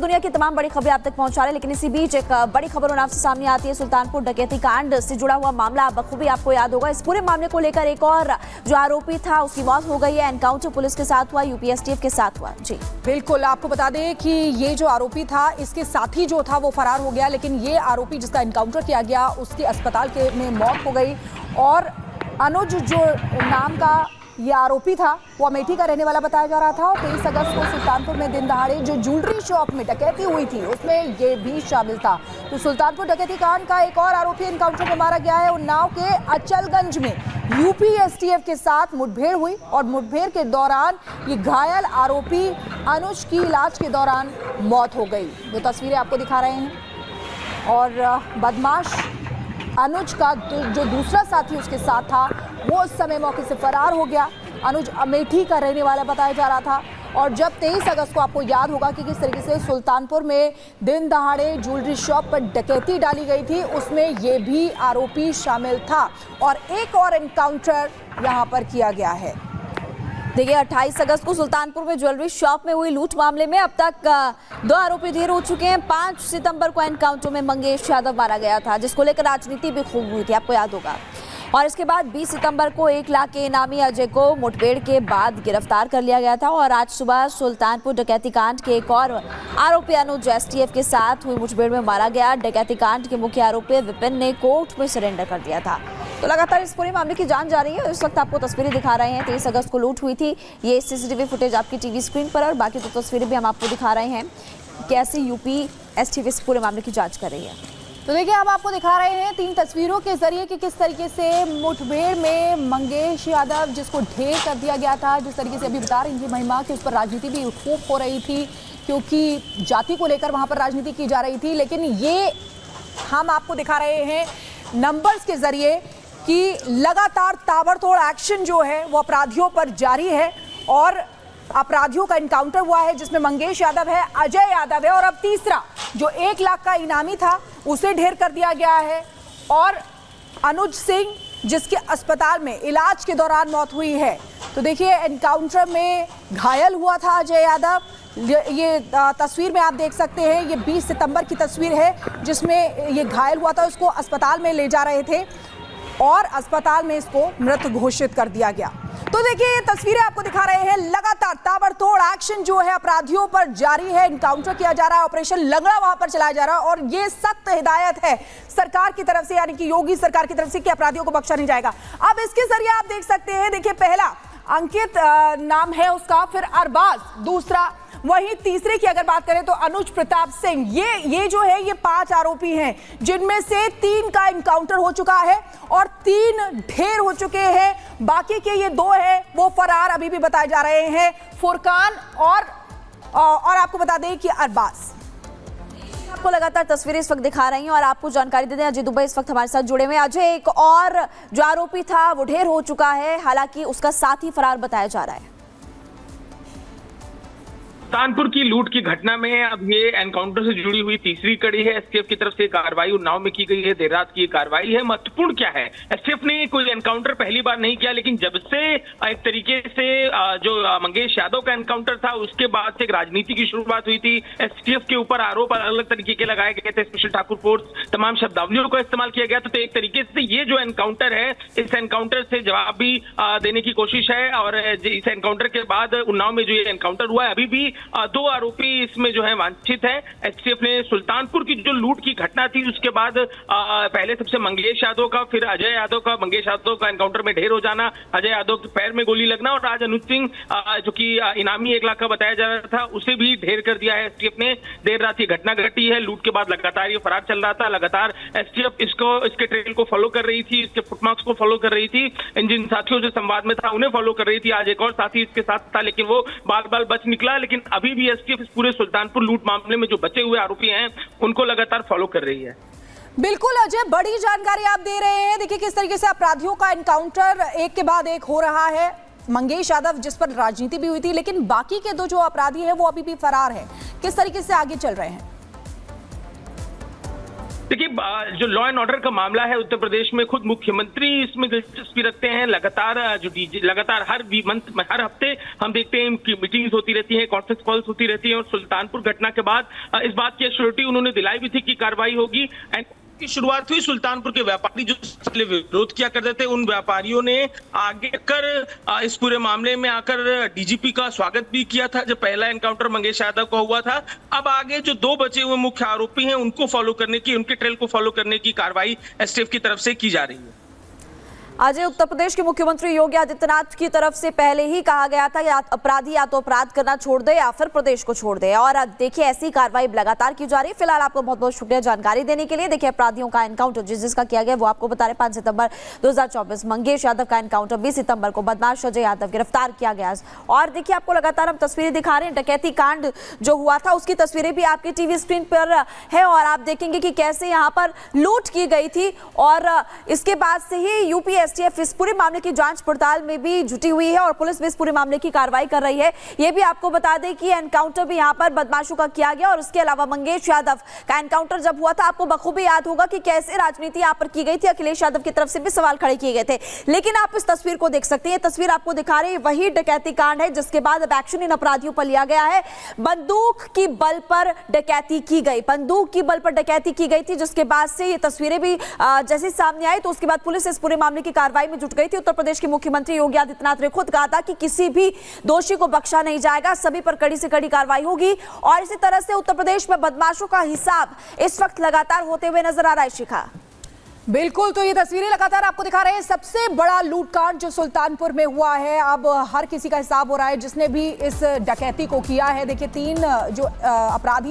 दुनिया की तमाम बड़ी खबरें आप तक पहुंचा रहे हैं, लेकिन इसी बीच एक बड़ी खबर उन्नाव से सामने आती है। सुल्तानपुर डकैती कांड से जुड़ा हुआ मामला बखूबी आपको याद होगा। इस पूरे मामले को लेकर एक और जो आरोपी था उसकी मौत हो गई है। एनकाउंटर पुलिस के साथ हुआ, यूपी एसटीएफ के साथ हुआ। जी बिल्कुल, आपको बता दें कि ये जो आरोपी था इसके साथी जो था वो फरार हो गया, लेकिन ये आरोपी जिसका एनकाउंटर किया गया उसकी अस्पताल में मौत हो गई। और अनुज जो नाम का ये आरोपी था वो अमेठी का रहने वाला बताया जा रहा था। और 23 अगस्त को सुल्तानपुर में दिन दहाड़े जो ज्वेलरी शॉप में डकैती हुई थी उसमें ये भी शामिल था। तो सुल्तानपुर डकैती कांड का एक और आरोपी एनकाउंटर में मारा गया है। उन्नाव के अचलगंज में यूपी एसटीएफ के साथ मुठभेड़ हुई और मुठभेड़ के दौरान ये घायल आरोपी अनुज की इलाज के दौरान मौत हो गई। वो तस्वीरें आपको दिखा रहे हैं। और बदमाश अनुज का जो दूसरा साथी उसके साथ था वो उस समय मौके से फरार हो गया। अनुज अमेठी का रहने वाला बताया जा रहा था। और जब 23 अगस्त को आपको याद होगा कि किस तरीके से सुल्तानपुर में दिन दहाड़े ज्वेलरी शॉप पर डकैती डाली गई थी, उसमें ये भी आरोपी शामिल था और एक और एनकाउंटर यहाँ पर किया गया है। देखिए 28 अगस्त को सुल्तानपुर में ज्वेलरी शॉप में हुई लूट मामले में अब तक 2 आरोपी ढेर हो चुके हैं। 5 सितंबर को एनकाउंटर में मंगेश यादव मारा गया था, जिसको लेकर राजनीति भी खूब हुई थी, आपको याद होगा। और इसके बाद 20 सितंबर को 1 लाख के इनामी अजय को मुठभेड़ के बाद गिरफ्तार कर लिया गया था। और आज सुबह सुल्तानपुर डकैती कांड के एक और आरोपी अनुज एसटीएफ के साथ हुई मुठभेड़ में मारा गया। डकैती कांड के मुख्य आरोपी विपिन ने कोर्ट में सरेंडर कर दिया था। तो लगातार इस पूरे मामले की जांच जारी है। इस वक्त आपको तस्वीरें दिखा रहे हैं। 23 अगस्त को लूट हुई थी, ये सीसीटीवी फुटेज आपकी टीवी स्क्रीन पर, और बाकी तो तस्वीरें भी हम आपको दिखा रहे हैं कैसे यूपी एसटीएफ इस पूरे मामले की जांच कर रही है। तो देखिए, हम आपको दिखा रहे हैं 3 तस्वीरों के जरिए कि किस तरीके से मुठभेड़ में मंगेश यादव जिसको ढेर कर दिया गया था, जिस तरीके से अभी बता रही थी महिमा कि उस पर राजनीति भी खूब हो रही थी क्योंकि जाति को लेकर वहां पर राजनीति की जा रही थी। लेकिन ये हम आपको दिखा रहे हैं नंबर्स के जरिए कि लगातार ताबड़तोड़ एक्शन जो है वो अपराधियों पर जारी है और अपराधियों का एनकाउंटर हुआ है जिसमें मंगेश यादव है, अजय यादव है और अब तीसरा जो 1 लाख का इनामी था उसे ढेर कर दिया गया है। और अनुज सिंह जिसके अस्पताल में इलाज के दौरान मौत हुई है। तो देखिए, एनकाउंटर में घायल हुआ था अजय यादव। ये तस्वीर में आप देख सकते हैं, ये 20 सितंबर की तस्वीर है जिसमें ये घायल हुआ था। उसको अस्पताल में ले जा रहे थे और अस्पताल में इसको मृत घोषित कर दिया गया। तो देखिए, ये तस्वीरें आपको दिखा रहे हैं। लगातार ताबड़तोड़ एक्शन जो है अपराधियों पर जारी है, एनकाउंटर किया जा रहा है, ऑपरेशन लंगड़ा वहां पर चलाया जा रहा है। और ये सख्त हिदायत है सरकार की तरफ से, यानी कि योगी सरकार की तरफ से, कि अपराधियों को बख्शा नहीं जाएगा। अब इसके जरिए आप देख सकते हैं, देखिए पहला अंकित नाम है उसका, फिर अरबाज दूसरा, वहीं तीसरे की अगर बात करें तो अनुज प्रताप सिंह। ये जो है ये 5 आरोपी हैं जिनमें से 3 का एनकाउंटर हो चुका है और 3 ढेर हो चुके हैं। बाकी के ये 2 हैं वो फरार अभी भी बताए जा रहे हैं, फुरकान और आपको बता दें कि अरबाज। आपको लगातार तस्वीरें इस वक्त दिखा रही हैं और आपको जानकारी दे दें, अजय दुबे इस वक्त हमारे साथ जुड़े हुए हैं। अजय, एक और जो आरोपी था वो ढेर हो चुका है, हालांकि उसका साथी फरार बताया जा रहा है। सुल्तानपुर की लूट की घटना में अब ये एनकाउंटर से जुड़ी हुई तीसरी कड़ी है। एसटीएफ की तरफ से कार्रवाई उन्नाव में की गई है, देर रात की कार्रवाई है। महत्वपूर्ण क्या है, एसटीएफ ने कोई एनकाउंटर पहली बार नहीं किया, लेकिन जब से एक तरीके से जो मंगेश यादव का एनकाउंटर था उसके बाद से एक राजनीति की शुरुआत हुई थी। एसटीएफ के ऊपर आरोप अलग अलग तरीके के लगाए गए थे, स्पेशल ठाकुर फोर्स, तमाम शब्दावलियों का इस्तेमाल किया गया था। तो एक तरीके से ये जो एनकाउंटर है, इस एनकाउंटर से जवाब भी देने की कोशिश है। और इस एनकाउंटर के बाद उन्नाव में जो ये एनकाउंटर हुआ है, अभी भी 2 आरोपी इसमें जो है वांछित है। एसटीएफ ने सुल्तानपुर की जो लूट की घटना थी उसके बाद पहले सबसे मंगेश यादव का, फिर अजय यादव का, मंगेश यादव का एनकाउंटर में ढेर हो जाना, अजय यादव के पैर में गोली लगना और आज अनुज सिंह जो कि इनामी 1 लाख का बताया जा रहा था उसे भी ढेर कर दिया है एसटीएफ ने। देर रात ये घटना घटी है। लूट के बाद लगातार ये फरार चल रहा था। लगातार एसटीएफ इसके ट्रेल को फॉलो कर रही थी, इसके फुटमार्क्स को फॉलो कर रही थी, जिन साथियों से संवाद में था उन्हें फॉलो कर रही थी। आज एक और साथी इसके साथ था लेकिन वो बाल बच निकला। लेकिन अभी भी एसटीएफ इस पूरे सुल्तानपुर लूट मामले में जो बचे हुए आरोपी हैं उनको लगातार फॉलो कर रही है। बिल्कुल अजय, बड़ी जानकारी आप दे रहे हैं। देखिए किस तरीके से अपराधियों का एनकाउंटर एक के बाद एक हो रहा है। मंगेश यादव जिस पर राजनीति भी हुई थी, लेकिन बाकी के 2 जो अपराधी हैं वो अभी भी फरार हैं। किस तरीके से आगे चल रहे हैं? देखिए, जो लॉ एंड ऑर्डर का मामला है उत्तर प्रदेश में, खुद मुख्यमंत्री इसमें दिलचस्पी रखते हैं। लगातार हर हफ्ते हम देखते हैं कि मीटिंग्स होती रहती हैं, कॉन्फ्रेंस कॉल्स होती रहती हैं, और सुल्तानपुर घटना के बाद इस बात की एश्योरिटी उन्होंने दिलाई भी थी कि कार्रवाई होगी। की शुरुआत हुई। सुल्तानपुर के व्यापारी जो विरोध किया करते थे, उन व्यापारियों ने आगे कर इस पूरे मामले में आकर डीजीपी का स्वागत भी किया था जब पहला एनकाउंटर मंगेश यादव का हुआ था। अब आगे जो 2 बचे हुए मुख्य आरोपी हैं उनको फॉलो करने की, उनके ट्रेल को फॉलो करने की कार्रवाई एसटीएफ की तरफ से की जा रही है। आज उत्तर प्रदेश के मुख्यमंत्री योगी आदित्यनाथ की तरफ से पहले ही कहा गया था कि अपराधी या तो अपराध करना छोड़ दे या फिर प्रदेश को छोड़ दे, और देखिए ऐसी कार्रवाई लगातार की जा रही है। फिलहाल आपको बहुत बहुत शुक्रिया जानकारी देने के लिए। देखिए अपराधियों का एनकाउंटर जिसका किया गया वो आपको बता रहे 5 सितंबर 2024, मंगेश यादव का एनकाउंटर 20 सितंबर को, बदमाश अजय यादव गिरफ्तार किया गया। और देखिए आपको लगातार हम तस्वीरें दिखा रहे हैं, डकैती कांड जो हुआ था उसकी तस्वीरें भी आपकी टीवी स्क्रीन पर है, और आप देखेंगे कि कैसे यहाँ पर लूट की गई थी। और इसके बाद से ही यूपी एसटीएफ इस पूरे मामले की जांच पड़ताल में भी जुटी हुई है और पुलिस भी इस पूरे मामले की कार्रवाई कर रही है। ये भी आपको बता दें कि एनकाउंटर भी यहाँ पर बदमाशों का किया गया, और इसके अलावा मंगेश यादव का एनकाउंटर जब हुआ था आपको बखूबी याद होगा कि कैसे राजनीति यहाँ पर की गई थी। अखिलेश यादव की तरफ से भी सवाल खड़े किए गए थे, लेकिन आप इस तस्वीर को देख सकते हैं। तस्वीर आपको दिखा रही है वही डकैती कांड है जिसके बाद अब एक्शन इन अपराधियों पर लिया गया है। बंदूक की बल पर डकैती की गई, बंदूक की बल पर डकैती की गई थी, जिसके बाद से ये तस्वीरें भी जैसे सामने आई तो उसके बाद पुलिस इस पूरे मामले की कार्रवाई में जुट गई थी। उत्तर प्रदेश के मुख्यमंत्री योगी आदित्यनाथ ने खुद कहा था कि किसी भी दोषी को बख्शा नहीं जाएगा, सभी पर कड़ी से कड़ी कार्रवाई होगी। और इसी तरह से उत्तर प्रदेश में बदमाशों का हिसाब इस वक्त लगातार होते हुए नजर आ रहा है। शिखा, बिल्कुल, तो ये तस्वीरें लगातार आपको दिखा रहे हैं। सबसे बड़ा लूटकांड जो सुल्तानपुर में हुआ है, अब हर किसी का हिसाब हो रहा है जिसने भी इस डकैती को किया है। देखिए 3 जो अपराधी